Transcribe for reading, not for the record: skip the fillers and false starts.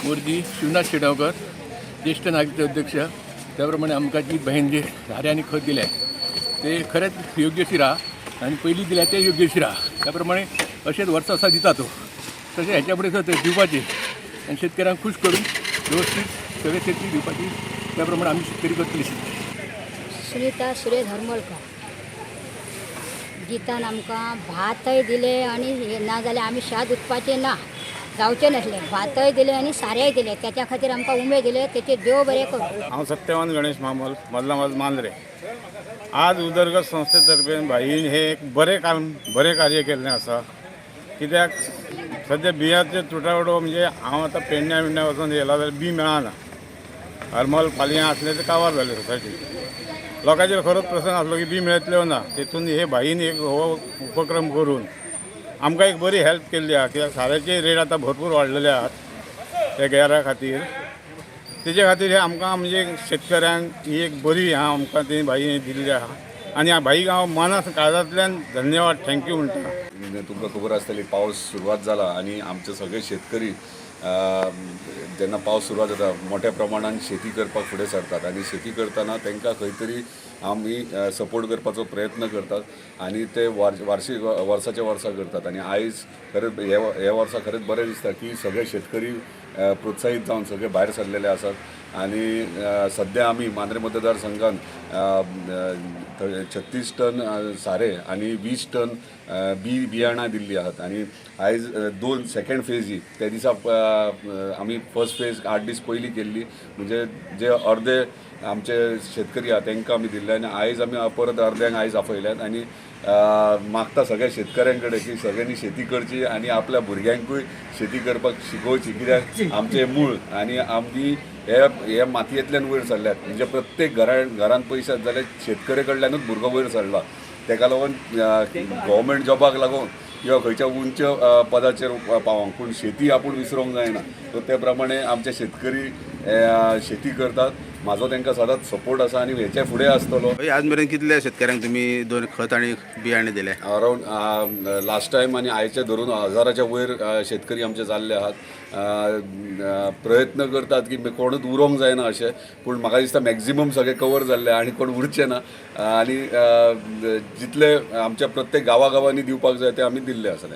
मोरजी शिवनाथ शेडावकर ज्येष्ठ नागरिक अध्यक्ष त्याप्रमाणे आमकां जी बहीण जे झारे आनी खत दिले ते खरेंच योग्यशीर आहा आनी पयलीं दिल्या ते योग्यशीर आहा त्या प्रमाणे अशेंच वर्सा वर्सा दिता तो तशें हेच्या फुडें ते दिवपाचें आनी शेतकऱ्यांक खूश करून व्यवस्थीत सगळे शेतकी दिवपाची त्या प्रमाणे आमी शेतकरी करतली. सुनीता सुरेश हरमळकर गितान आमकां भातय दिले आनी ना जाल्यार आमी शेत उदपाचें ना जावचें नसलें. भातय दिले आनी सारेंय दिले त्याच्या खातीर आमकां उमेद दिले तेचे देव बरें करूं. हांव सत्यवान गणेश मामल मदलामद मांद्रे. आज उदरगत संस्थेतर्फे भाईन हे एक बरें कार्य केल्लें आसा. कित्याक सद्या बियाचे तुटावडो म्हणजे हांव आतां पेडण्या वचून येयला जाल्यार बी मेळना. हरमल फाल्यां आसलें तें काबार जालें सोसायटी. लोकांचेर खरोच प्रसंग आसलो की बी मेळटल्यो ना. तेतून हे भाईन एक हो उपक्रम करून आमकां एक बरी हेल्प केल्ली आहा. कित्याक साऱ्याचे रेट आतां भरपूर वाडलेले आहात त्या गॅरा खातीर. तेजे खातीर हे आमकां म्हणजे शेतकऱ्यांक ही एक बरी आमकां ती भाई दिल्ली आहा आनी ह्या भाईक हांव मना काळजांतल्यान धन्यवाद थँक्यू म्हणटा. तुमकां खबर आसतली पावस सुरवात जाला आनी आमचे सगळे शेतकरी जेन्ना पावस सुरवात जाता मोठ्या प्रमाणात शेती करपाक फुडें सरतात आनी शेती करतना तांकां खंय तरी आमी सपोर्ट करपाचो प्रयत्न करतात आनी ते वर्साच्या वर्सा करतात. आनी आयज खरेंच हे वर्सा खरेंच बरें दिसता की सगळे शेतकरी प्रोत्साहीत जावन सगळे भायर सरलेले आसात आनी सद्या आमी मांद्रे मतदारसंघान 36 टन सारे आनी 20 टन बियाणां दिल्ली आहात. आनी आयज 2 सेकंड फेज त्या दिसा आमी फर्स्ट फेज 8 दीस पयलीं केल्ली म्हणजे जे अर्दे आमचे शेतकरी आहात तांकां आमी दिल्ले आनी आयज आमी परत अर्द्यांक आयज आपयल्यात. आनी मागता सगळ्या शेतकऱ्यां कडेन की सगळ्यांनी शेती करची आनी आपल्या भुरग्यांकूय शेती करपाक शिकोवची. कित्याक आमचे मूळ आनी आमी हे मातयेंतल्यान वयर सरल्यात म्हणजे प्रत्येक घरान पयशे जाल्यार शेतकरी कडल्यानूच भुरगो वयर सरला. ताका लागून गव्हर्मेंट जॉबाक लागून किंवा खंयच्या उंच पदाचेर पावंक पूण शेती आपूण विसरूंक जायना. सो ते प्रमाणे आमचे शेतकरी शेती करतात. म्हाजो तांकां सदांच सपोर्ट आसा आनी हेच्या फुडें आसतलो. आज मेरेन कितल्या शेतकऱ्यांक तुमी दोन खत आनी बियाणे दिले? अरावंड लास्ट टायम आनी आयचे धरून 1000च्या वयर शेतकरी आमचे जाल्ले आहात. प्रयत्न करतात की कोणूच उरोंक जायना अशें पूण म्हाका दिसता मॅक्झिमम सगळे कवर जाल्ले आनी कोण उरचे ना आनी जितले आमच्या प्रत्येक गांवांनी दिवपाक जाय ते आमी दिल्ले आसा.